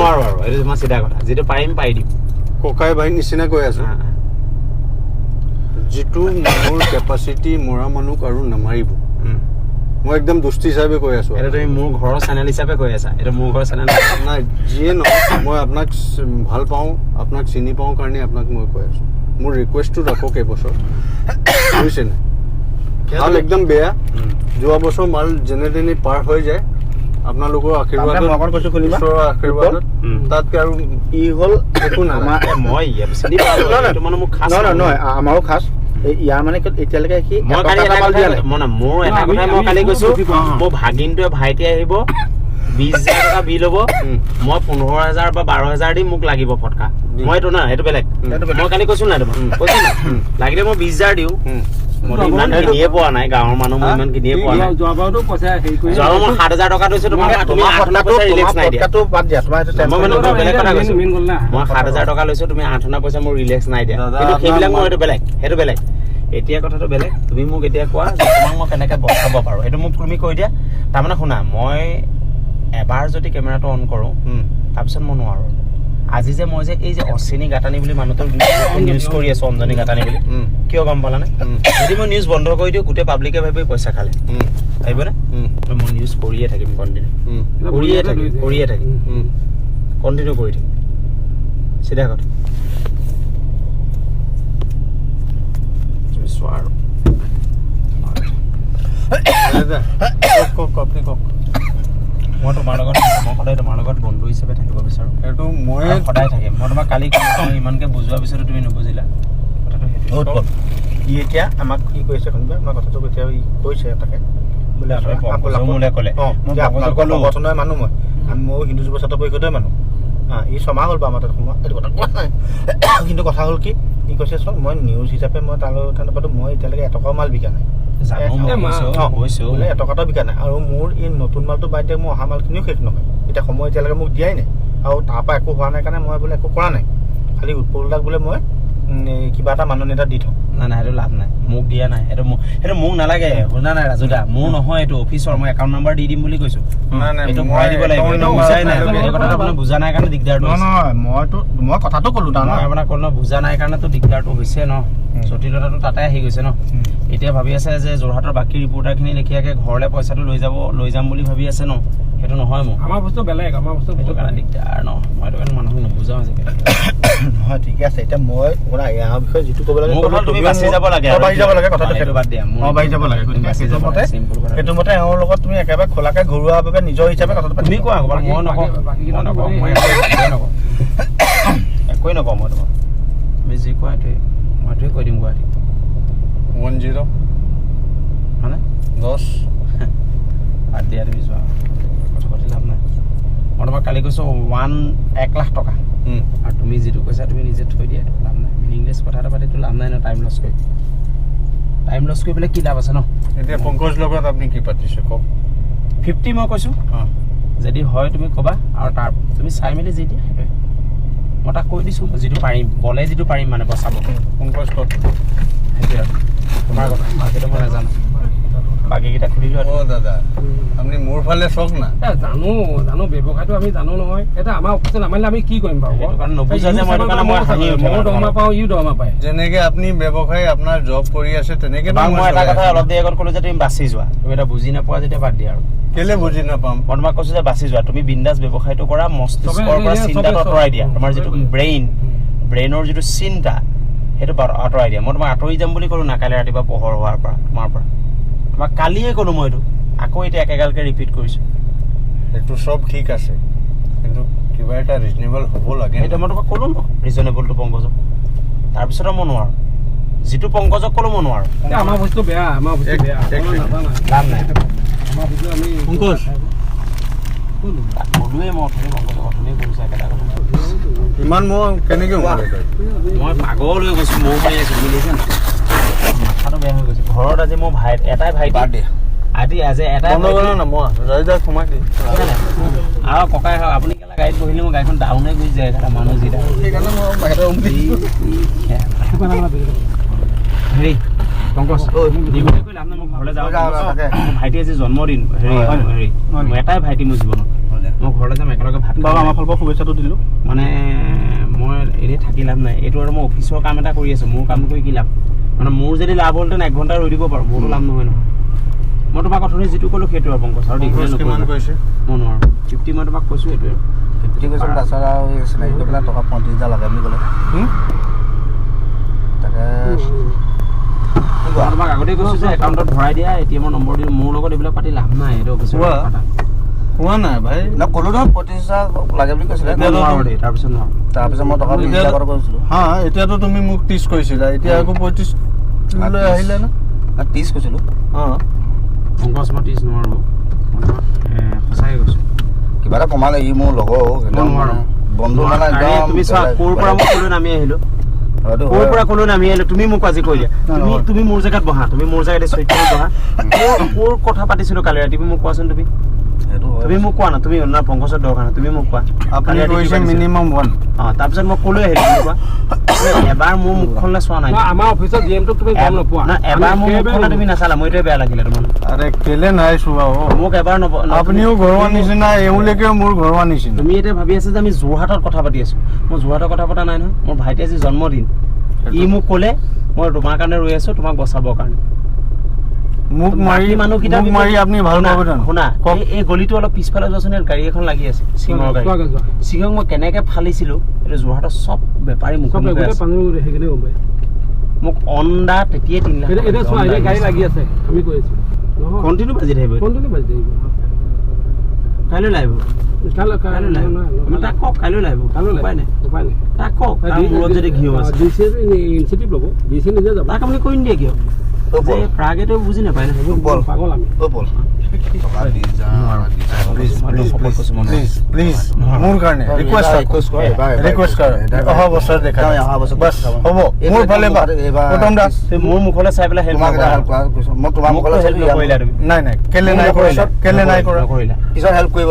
নোৱাৰো আৰু এইটো তোমাৰ চিধা কথা যিটো পাৰিম পাৰি দিম ককাই ভাই নিচিনা কৈ আছো যিটো মোৰ কেপাচিটি মৰা মানুহ আৰু নামাৰিব মই একদম দুষ্টি হিচাপে কৈ আছো এটা তুমি মোৰ ঘৰৰ চেনেল হিচাপে কৈ আছা এটা মোৰ ঘৰৰ চেনেল নাই যিয়ে নহয় মই আপোনাক ভাল পাওঁ আপোনাক চিনি পাওঁ কাৰণে আপোনাক মই কৈ আছো মোৰ ৰিকুৱেষ্টটো ৰাখক এইবছৰ বুজিছে নে ভাল একদম বেয়া যোৱা বছৰ মাল যেনে তেনে পাৰ হৈ যায় আপোনালোকৰ আশীৰ্বাদত তাতকে আৰু ই হ'ল একো নাই মই চিনি পাওঁ মানে মোক খাছ নহয় আমাৰো খাছ ইয়াৰ মানে এতিয়ালৈকে সি মই কালি মোৰ এটা কথা মই কালি কৈছো মোৰ ভাগিনটোৱে ভাইটি আহিব 20,000 টকা বিল হ'ব মই 15,000 বা 12,000 দি মোক লাগিব ফটকা মই এইটো না সেইটো বেলেগ মই কালি কৈছো নাই তোমাক কৈছো না লাগিলে মই 20,000 দিওঁ মই ইমান কিনিয়ে পোৱা নাই গাঁৱৰ মানুহ মই ইমান কিনিয়ে পোৱা নাই যোৱাবাৰতো পইচা হেৰি কৰি যোৱা মই 7,000 টকা দিছো তুমি 8,000 পইচা ৰিলেক্স নাই দিয়া মই মানে বেলেগ কথা কৈছো মই 7,000 টকা লৈছো তুমি 8,000 পইচা মোৰ ৰিলেক্স নাই দিয়া কিন্তু সেইবিলাক মই সেইটো বেলেগ এতিয়া কথাটো বেলেগ তুমি মোক এতিয়া কোৱা যে তোমাক মই কেনেকৈ বচাব পাৰোঁ সেইটো মোক তুমি কৈ দিয়া তাৰমানে শুনা মই এবাৰ যদি কেমেৰাটো অন কৰোঁ তাৰপিছত মই নোৱাৰোঁ আজি যে মই যে এই যে অশ্বিনী গাঁতানী বুলি মানুহটোৰ নিউজ কৰি আছোঁ অঞ্জনী গাঁতানী বুলি কিয় গম পালানে যদি মই নিউজ বন্ধ কৰি দিওঁ গোটেই পাব্লিকে ভাবি পইচা খালে আহিবনে মই নিউজ কৰিয়ে থাকিম কণ্টিনিউ কৰিয়ে থাকিম কণ্টিনিউ কৰি থাকিম চিধা কথা মই তোমাৰ লগত মই সদায় তোমাৰ লগত বন্ধু হিচাপে থাকিব বিচাৰোঁ সেইটো মই সদায় থাকিম মই তোমাক কালি ইমানকৈ বুজোৱাৰ পিছতো তুমি নুবুজিলা কথাটো সেইটো ই এতিয়া আমাক কি কৈছে শুনিবা আমাৰ কথাটো এতিয়া ই কৈছে তাকে বোলে মোলে ক'লে সংগঠনৰ মানুহ ময়ো হিন্দু যুৱ ছাত্ৰ পৰিষদৰে মানুহ ই ছমাহ হ'ল বা আমাৰ তাত সোমোৱা এইটো কথা কোৱা নাই কিন্তু কথা হ'ল কি ই কৈছে চোন মই নিউজ হিচাপে মই তাৰ লগত নাপাতো মই এতিয়ালৈকে এটকাও মাল বিকা নাই এটকাটো বিকা নাই আৰু মোৰ এই নতুন মালটো বাদ দিয়ে মোৰ অহা মালখিনিও শেষ নহয় এতিয়া সময় এতিয়ালৈকে মোক দিয়াই নাই আৰু তাৰপৰা একো হোৱা নাই কাৰণে মই বোলে একো কৰা নাই খালি উৎপলদাক বোলে মই কিবা এটা মানুহ নেতা দি থওঁ নাই সেইটো লাভ নাই মোক দিয়া নাই সেইটো মোক নালাগে শুনা নাই ৰাজু দা মোৰ নহয় এইটো অফিচৰ মই একাউণ্ট নম্বৰ দি দিম বুলি কৈছো এইটো ভৰাই দিব লাগিব বুজাই নাই এই কথাটো আপোনাৰ বুজা নাই কাৰণে দিগদাৰটো নহয় মই কথাটো ক'লো তাৰ মই আপোনাক ক'লো বুজা নাই কাৰণেতো দিগদাৰটো হৈছে ন জটিলতাটো তাতে আহি গৈছে ন এতিয়া ভাবি আছে যে যোৰহাটৰ বাকী ৰিপৰ্টাৰখিনি লেখিয়াকৈ ঘৰলৈ পইচাটো লৈ যাম বুলি ভাবি আছে ন সেইটো নহয় মোক আমাৰ বস্তু বেলেগ আমাৰ বস্তু সেইটো কাৰণে দিগদাৰ ন মই সেইটো কাৰণে মানুহক নুবুজাওঁ আজিকালি নহয় ঠিকে আছে এতিয়া মই শুনা ইয়াৰ বিষয়ে যিটো ক'ব লাগে তুমি বাচি যাব লাগে বাঢ়ি যাব লাগে কথাটো সেইটো বাদ দিয়া মই বাঢ়ি যাব লাগে সেইটো মতে এওঁৰ লগত তুমি একেবাৰে খোলাকৈ ঘৰুৱাভাৱে নিজৰ হিচাপে কথাটো তুমি কোৱা মই নকওঁ একোৱেই নকওঁ মই তোমাক তুমি যি কোৱা এইটোৱে মইটোৱে কৈ দিম গুৱাহাটী 10 মানে 10 বাদ দিয়া তুমি চোৱা কথা পাতি লাভ নাই মই তোমাক কালি কৈছোঁ 1 লাখ টকা আৰু তুমি যিটো কৈছা তুমি নিজে থৈ দিয়া এইটো লাভ নাই মিনিংলেছ কথা এটা পাতিটো লাভ নাই ন টাইম লছ কৰি পেলাই কি লাভ আছে ন এতিয়া পংকজ লগত আপুনি কি পাতিছে কওক 50 মই কৈছোঁ যদি হয় তুমি ক'বা আৰু তাৰ তুমি চাই মেলি যি দিয়া সেইটোৱে মই তাক কৈ দিছোঁ যিটো পাৰিম বলে যিটো পাৰিম মানে বচাব পংকজ ক'ত সেইটোৱে তোমাৰ কথা বাকীটো মই নাজানো বাকীকেইটা খুলি লোৱা দাদা আপুনি মোৰ ফালে চাওক না জানো ব্যৱসায়টো আমি জানো নহয় এটা আমাৰ অফিচত নামাৰিলে আমি কি কৰিম বাৰু দৰমহা পাওঁ ইও দৰমহা পায় যেনেকে আপুনি ব্যৱসায় আপোনাৰ জব কৰি আছে তেনেকে মই এটা কথা অলপ দেৰি আগত ক'লো যে তুমি বাচি যোৱা তুমি এটা বুজি নাপোৱা যেতিয়া বাদ দিয়া আৰু কেলে বুজি নাপাম মই তোমাক কৈছোঁ যে বাচি যোৱা তুমি বিন্দাছ ব্যৱসায়টো কৰা মস্তিষ্কৰ পৰা চিন্তাটো আঁতৰাই দিয়া তোমাৰ যিটো ব্ৰেইনৰ যিটো চিন্তা সেইটো আঁতৰাই দিয়া মই তোমাক আঁতৰি যাম বুলি ক'লোঁ না কাইলৈ ৰাতিপুৱা পোহৰ হোৱাৰ পৰা তোমাৰ পৰা তোমাক কালিয়ে ক'লোঁ মই এইটো আকৌ এতিয়া একেগালকে ৰিপিট কৰিছোঁ সেইটো চব ঠিক আছে কিন্তু কিবা এটা ৰিজনেবল হ'ব লাগে সেইটো মই তোমাক ক'লোঁ ন ৰিজনেবলটো পংকজক তাৰপিছত মই নোৱাৰোঁ যিটো পংকজক ক'লোঁ মই নোৱাৰোঁ আমাৰ বস্তু বেয়া লাভ নাই পংকজ ক'লোৱে মই অথনি পংকজক অথনি কৰিছোঁ একেটা কথা ইমান মই কেনেকৈ মই পাগল হৈ গৈছোঁ মৌ মাৰি আছোঁ বুলিছে মাথাটো বেয়া হৈ গৈছে ঘৰত আজি মোৰ এটাই ভাইটি আজি এটাই আৰু ককাই হওক আপুনি কেলা গাড়ীত বহিলে মই গাড়ীখন ডাউনে গুচি যায় মানুহ যিটা হেৰি পংকজ দীঘলীয়া কৰি লাভ নাই মই ঘৰলৈ যাওঁ ভাইটি আজি জন্মদিন হেৰি মই এটাই ভাইটি মোৰ জীৱনত মই ঘৰলৈ যাম একেলগে ভাত বাৰু আমাৰ ফালৰ পৰা শুভেচ্ছাটো দিলোঁ মানে মই এনেই থাকি লাভ নাই এইটো আৰু মই অফিচৰ কাম এটা কৰি আছোঁ মোৰ কাম কৰি কি লাভ মানে মোৰ যদি লাভ হ'লহেঁতেন 1 ঘণ্টা ৰৈ দিব পাৰোঁ মোৰতো লাভ নহয় নহয় মই তোমাক অথনি যিটো ক'লোঁ সেইটো আৰু পংকজ আৰু কিমান কৈছে মই নোৱাৰোঁ 50 মই তোমাক কৈছোঁ এইটোৱে 50 কৈছোঁ তাৰপিছত আৰু চিনাকি কৰি পেলাই টকা 35,000 লাগে বুলি ক'লে তাকে মই তোমাক আগতেই কৈছোঁ যে একাউণ্টত ভৰাই দিয়া ATM-ৰ নম্বৰ দি মোৰ লগত এইবিলাক পাতি লাভ নাই এইটো অফিচৰ কথা হোৱা নাই ভাই না ক'লো নহয় 35,000 লাগে বুলি কৈছিলে তাৰপিছত নোৱাৰোঁ তাৰপিছত মই টকা 20,000 টকা কৈছিলোঁ হা এতিয়াতো তুমি মোক 30 কৈছিলা এতিয়া আকৌ 35 লৈ আহিলে না 30 কৈছিলোঁ অঁ পংকজ মই 30 নোৱাৰোঁ সঁচাকৈ কৈছোঁ কিবা এটা কমালে ই মোৰ লগৰ বন্ধু মানে তুমি চোৱা ক'ৰ পৰা মই ক'লৈ নামি আহিলোঁ ক'ৰ পৰা ক'লৈ নামি আহিলোঁ তুমি মোক আজি কৈ দিয়া তুমি মোৰ জেগাত বহা তুমি মোৰ জেগাত চৈত্যত বহা ক'ৰ কথা পাতিছিলোঁ কালি ৰাতি মোক কোৱাচোন তুমি মোক কোৱা না তুমি না পংকজৰ দৰকাৰ নাই তুমি মোক কোৱা আপুনি কৈছে মিনিমাম 1 তাৰপিছত মই ক'লৈ আহিলোঁ তুমি কোৱা এবাৰ মোৰ মুখখনলৈ চোৱা নাই আমাৰ অফিচত জিএমটোক তুমি গম নোপোৱা না এবাৰ মোৰ মুখখনলৈ তুমি নাচালা মই এইটোৱে বেয়া লাগিলে তোমাৰ আৰে কেলে নাই চোৱা মোক এবাৰ আপুনিও ঘৰুৱা নিচিনা এওঁলৈকে মোৰ ঘৰুৱা নিচিনা তুমি এতিয়া ভাবি আছা যে আমি যোৰহাটত কথা পাতি আছোঁ মই যোৰহাটৰ কথা পতা নাই নহয় মোৰ ভাইটি আজি জন্মদিন ই মোক ক'লে মই তোমাৰ কাৰণে ৰৈ আছোঁ তোমাক বচাবৰ কাৰণে মোক মাৰি আপুনি ভাল পাব জানো শুনা এই গলিটো অলপ পিছফালে যোৱাচোন গাড়ী এখন লাগি আছে সিঙৰ গাড়ী সিঙক মই কেনেকৈ ফালিছিলোঁ এইটো যোৰহাটৰ চব বেপাৰী মোক অন্দা তেতিয়াই 3 লাখ গাড়ী লাগি আছে আমি কৈ আছোঁ কণ্টিনিউ বাজি থাকিব কাইলৈ লাইভ তাক কওক কাইলৈ লাইভ উপায় নাই তাক কওক মূৰত যদি ঘিউ আছে ইনচিটিভ ল'ব ডিচি নিজে যাব তাক আপুনি কৈ নিদিয়ে কিয় প্ৰাগেতো বুজি নাপায় না পাগল আমি প্লিজ মোৰ কাৰণে ৰিকুৱেষ্ট অহা বছৰ দেখা বাছ হ'ব মোৰ ফালে প্ৰথম দা মোৰ মুখলৈ চাই পেলাই হেল্প কৰিলা তুমি নাই কেলে নাই কৰা পিছত হেল্প কৰিব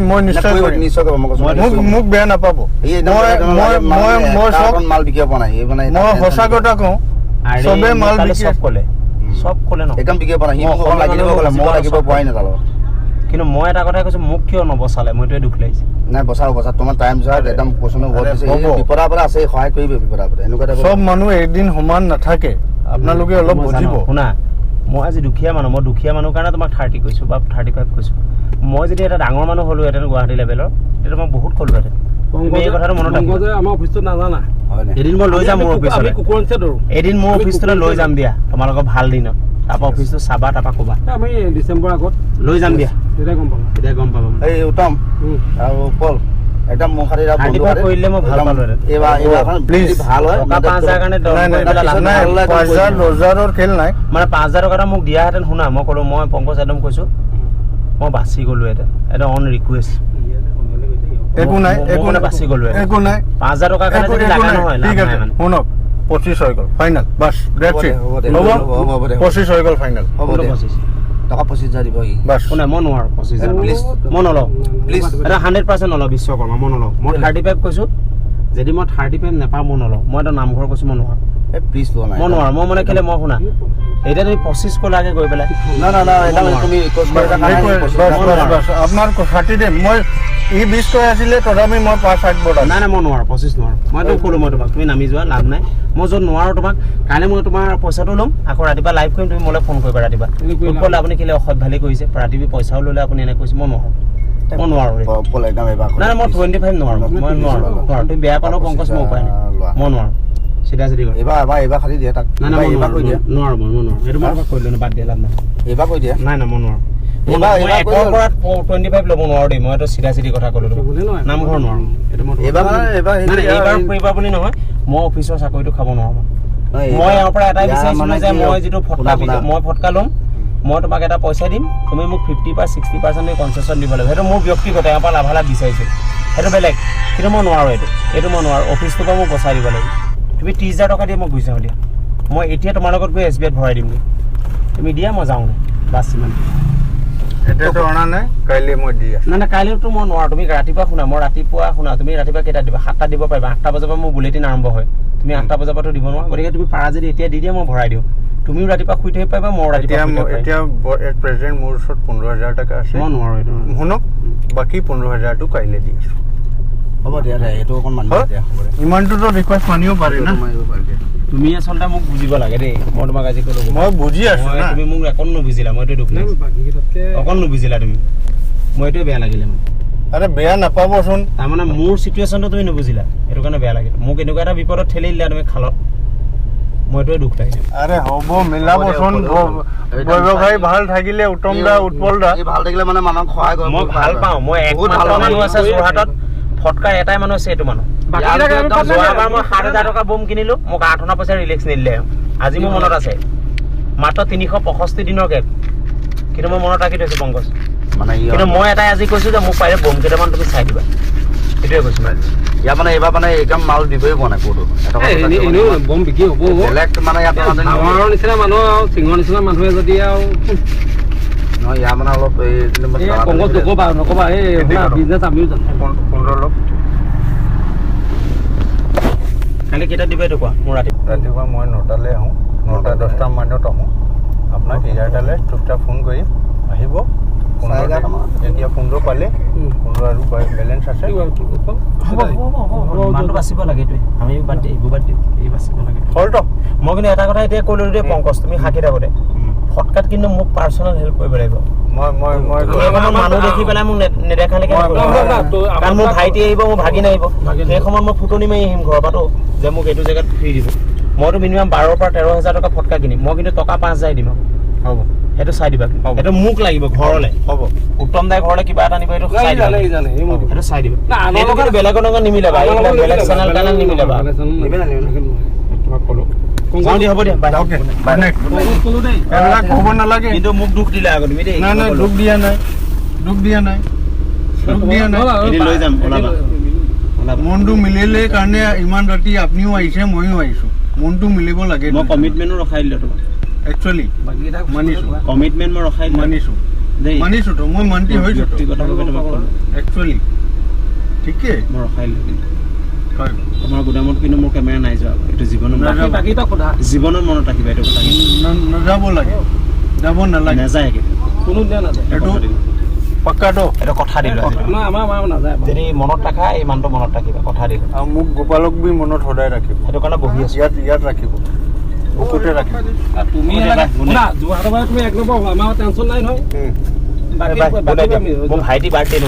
মই নিশ্চয় মোক বেয়া নাপাব মাল বিকিব পৰা নাই মই সঁচা কথা কওঁ চবে মাল চব ক'লে ন একদম বিকিব পৰা নাই মই লাগিব পোৱাই নাই তাৰ কিন্তু মই এটা কথাই কৈছোঁ মোক কিয় নবচালে মইটোৱে দুখ লাগিছে নাই বচাব তোমাৰ টাইম চাই একদম কোৱেশ্যন বিপদা আপদে আছে সহায় কৰিব বিপদা আপদে এনেকুৱা চব মানুহ এদিন সমান নাথাকে আপোনালোকে অলপ বুজিব শুনা মই আজি দুখীয়া মানুহ মই দুখীয়া মানুহ কাৰণে তোমাক 30 কৈছোঁ বা 35 কৈছোঁ মই যদি এটা ডাঙৰ মানুহ হ'লোহেঁতেন গুৱাহাটী লেভেলৰ তেতিয়া মই বহুত ক'লোহেঁতেন এই কথাটো মনত ৰাখিবা আমাৰ অফিচটো নাজানা এদিন মই লৈ যাম মোৰ অফিচলৈ এদিন মোৰ অফিচটোলৈ লৈ যাম দিয়া তোমালোকৰ ভাল দিনত তাৰপৰা অফিচটো চাবা তাৰপৰা ক'বা আমি ডিচেম্বৰ আগত লৈ যাম দিয়া তেতিয়া গম পাবা এই উত্তম আৰু পল একদম মোৰ খালি ৰাতিপুৱা কৰিলে মই ভাল পালোহেঁতেন এইবাৰ প্লিজ ভাল হয় 5,000 কাৰণে 5,000 খেল নাই মানে 5,000 টকা মোক দিয়াহেঁতেন শুনা মই ক'লোঁ মই পংকজ একদম কৈছোঁ মই বাচি গ'লোহেঁতেন এটা অন ৰিকুৱেষ্ট একো নাই বাচি গ'লোহেঁতেন একো নাই 5,000 টকাৰ কাৰণে যদি লাগা নহয় ঠিক আছে শুনক 25 হৈ গ'ল ফাইনেল বাছ দ্যাটছ ইট হ'ব 25 হৈ গ'ল ফাইনেল হ'ব 25 টকা 25,000 দিব ই বাছ শুনা মই নোৱাৰোঁ 25,000 প্লিজ মই নলওঁ প্লিজ এটা 100% নলওঁ বিশ্বকৰ্মা মই নলওঁ মই 35 কৈছোঁ যদি মই 35 নাপাওঁ মই নলওঁ মই এটা নামঘৰ কৈছোঁ মই নোৱাৰোঁ প্লিজ লোৱা নাই মই নোৱাৰোঁ মই মানে কেলে মই শুনা এতিয়া তুমি 25 লাগে গৈ পেলাই না এটা তুমি আপোনাৰ 30 দিন মই ই 20 কৈ আছিলে তথাপি মই 5-8 বড় নাই মই নোৱাৰোঁ 25 নোৱাৰোঁ মইতো ক'লোঁ মই তোমাক তুমি নামি যোৱা লাভ নাই মই য'ত নোৱাৰোঁ তোমাক কাইলৈ মই তোমাৰ পইচাটো ল'ম আকৌ ৰাতিপুৱা লাইভ কৰিম তুমি মোলৈ ফোন কৰিবা ৰাতিপুৱা ক'লে আপুনি কেলৈ অসভ্য ভালে কৰিছে ৰাতিপুৱা পইচাও ল'লে আপুনি এনেকৈ কৈছে মই নোৱাৰোঁ নাই মই 25 নোৱাৰোঁ মই নোৱাৰোঁ তুমি বেয়া পালেও পংকজ মই উপায় নাই মই নোৱাৰোঁ চিধা চিধি এইবাৰ খালি দিয়ে তাক নাই মই নোৱাৰোঁ সেইটো মই কৰিলোঁ বাদ দিয়া লাভ নাই এইবাৰ কৈ দিয়া নাই মই নোৱাৰোঁ 25 ল'ব নোৱাৰোঁ দেই মইতো চিধা চিধি কথা ক'লোঁ নামঘৰ নোৱাৰোঁ এইবাৰ কৰিবা বুলি নহয় মই অফিচৰ চাকৰিটো খাব নোৱাৰোঁ মই ইয়াৰ পৰা এটাই বিচাৰিছিলোঁ যে মই যিটো ফটকা ল'ম মই তোমাক এটা পইচা দিম তুমি মোক 50 বা 60% কনচেশ্যন দিব লাগিব সেইটো মোৰ ব্যক্তিগত ইয়াৰ পৰা লাভালাভ বিচাৰিছোঁ সেইটো বেলেগ কিন্তু মই নোৱাৰোঁ এইটো মই নোৱাৰোঁ অফিচটোৰ পৰা মোক বচাই দিব লাগিব তুমি 30,000 টকা দিয়ে মই গুচি যাওঁ দিয়া মই এতিয়া তোমাৰ লগত গৈ SBIত ভৰাই দিমগৈ তুমি দিয়া মই যাওঁগৈ বাছ সিমান এতিয়াতো অনা নাই কাইলৈ মই দিয়া নাই কাইলৈতো মই নোৱাৰোঁ তুমি ৰাতিপুৱা শুনা মই ৰাতিপুৱা শুনা তুমি ৰাতিপুৱা কেইটা দিবা 7টা দিব পাৰিবা 8টা বজাৰ পৰা মোৰ বুলেটিন আৰম্ভ হয় তুমি 8টা বজাৰ পৰাতো দিব নোৱাৰা গতিকে তুমি পাৰা যদি এতিয়া দি দিয়া মই ভৰাই দিওঁ তুমিও ৰাতিপুৱা শুই থাকিব পাৰিবা মই ৰাতিপুৱা এতিয়া এট প্ৰেজেণ্ট মোৰ ওচৰত 15,000 টকা আছে মই নোৱাৰো এইটো শুনক বাকী 15,000টো কাইলৈ দি আছোঁ হ'ব দিয়া এইটো অকণ মানি দিয়া হ'ব দে ইমানটোতো ৰিকুৱেষ্ট মানিব পাৰি না তুমি আচলতে মোক বুজিব লাগে দেই মই তোমাক আজি ক'লো মই বুজি আছোঁ না তুমি মোক অকণ নুবুজিলা মইতো দুখ নাই অকণ নুবুজিলা তুমি মই এইটোৱে বেয়া লাগিলে মোক আৰে বেয়া নাপাবচোন তাৰমানে মোৰ চিটুৱেশ্যনটো তুমি নুবুজিলা সেইটো কাৰণে বেয়া লাগিল মোক এনেকুৱা এটা বিপদত ঠেলি দিলা তুমি খালত মই এইটোৱে দুখ লাগিছে আৰে হ'ব মিলাবচোন ব্যৱসায় ভাল থাকিলে উত্তম দা উৎপল দা ভাল থাকিলে মানে মানুহক সহায় কৰে মই ভাল পাওঁ মই বহুত ভাল মানুহ আছে যোৰহাটত ফটকাৰ এটাই মানুহ আছে এইটো মানুহ যোৱাবাৰ মই 7,000 টকা বম কিনিলো মোক 8 পইচা ৰিলেক্স নিদিলে আজি মোৰ মনত আছে মাত্ৰ 365 দিনৰ গেপ কিন্তু মই মনত ৰাখি থৈছো পংকজ মানে কিন্তু মই এটাই আজি কৈছো যে মোক পাৰিলে বম কেইটামান তুমি চাই দিবা সেইটোৱে কৈছো ইয়াৰ মানে এইবাৰ মানে একদম মাল দিবই পোৱা নাই ক'তো বম বিক্ৰী হ'ব বেলেগ মানে ইয়াত আমাৰ নিচিনা মানুহ আৰু সিংহৰ নিচিনা মানুহে যদি আৰু নহয় ইয়াৰ মানে অলপ পংকজ নকবা এই বিজনেছ আমিও জানো 15 লওক কালি কেইটা দিবা এইটো কোৱা মোৰ ৰাতিপুৱা মই 9টালৈ আহোঁ 9টা 10টা মানত আহোঁ আপোনাক 11টালৈ চুপচাপ ফোন কৰিম আহিব এতিয়া 15 পালে 15 আৰু বেলেঞ্চ আছে মানুহটো বাচিব লাগে এইটোৱে আমি বাদ দিওঁ এই বাচিব লাগে হলতো মই কিন্তু এটা কথা এতিয়া ক'লো দেই পংকজ তুমি সাক্ষী থাকোঁতে ফটকাত কিন্তু মোক পাৰ্চনেল হেল্প কৰিব লাগিব মই মানুহ দেখি পেলাই মোক নেদেখালৈকে কাৰণ মোৰ ভাইটি আহিব মোৰ ভাগিন আহিব সেই সময়ত মই ফুটনি মাৰি আহিম ঘৰৰ পৰাতো যে মোক এইটো জেগাত ফ্ৰী দিব মইতো মিনিমাম 12,000 পৰা 13,000 টকা ফটকা কিনিম মই কিন্তু টকা 5,000 দিম হ'ব সেইটো চাই দিবা সেইটো মোক লাগিব ঘৰলৈ হ'ব উত্তম দাই ঘৰলৈ কিবা এটা নিব এইটো চাই দিবা সেইটো চাই দিবা এইটো কিন্তু বেলেগৰ লগত নিমিলাবা এইবিলাক বেলেগ চেনেল কাৰণে নিমিলাবা তোমাক ক'লো হ'ব দিয়া ক'ব নালাগে কিন্তু মোক দুখ দিলা আগত তুমি দেই নাই দুখ দিয়া নাই লৈ যাম ওলাবা মনটো মিলিলে কাৰণে ইমান ৰাতি আপুনিও আহিছে ময়ো আহিছোঁ মনটো মিলিব লাগে মই কমিটমেণ্টো ৰখাই দিলোঁ তোমাক একচুৱেলি মানিছোঁ কমিটমেণ্ট মই ৰখাই দিলোঁ মানিছোঁ তো মই মান্তি হৈছোঁ ব্যক্তিগতভাৱে তোমাক ক'লোঁ একচুৱেলি ঠিকে মই ৰখাই দিলোঁ তোমাৰ গোদামত কিন্তু মোৰ কেমেৰা নাই যোৱা এইটো জীৱনত মনত ৰাখিবা এইটো কথা নাযাব লাগে যাব নালাগে নাযায় কোনো দিনা নাযায় এইটো পাক্কাটো এইটো কথা দিলোঁ আমাৰ নাযায় যদি মনত ৰাখা এই মানুহটো মনত ৰাখিবা কথা দিলোঁ আৰু মোক গোপালক বি মনত সদায় ৰাখিব সেইটো কাৰণে বহি আছোঁ ইয়াত ৰাখিব বুকুতে ৰাখিব তুমি যোৰহাটৰ পৰা তুমি 1 নম্বৰ আমাৰ টেনশ্যন নাই নহয় মোৰ ভাইটি বাৰ্থডে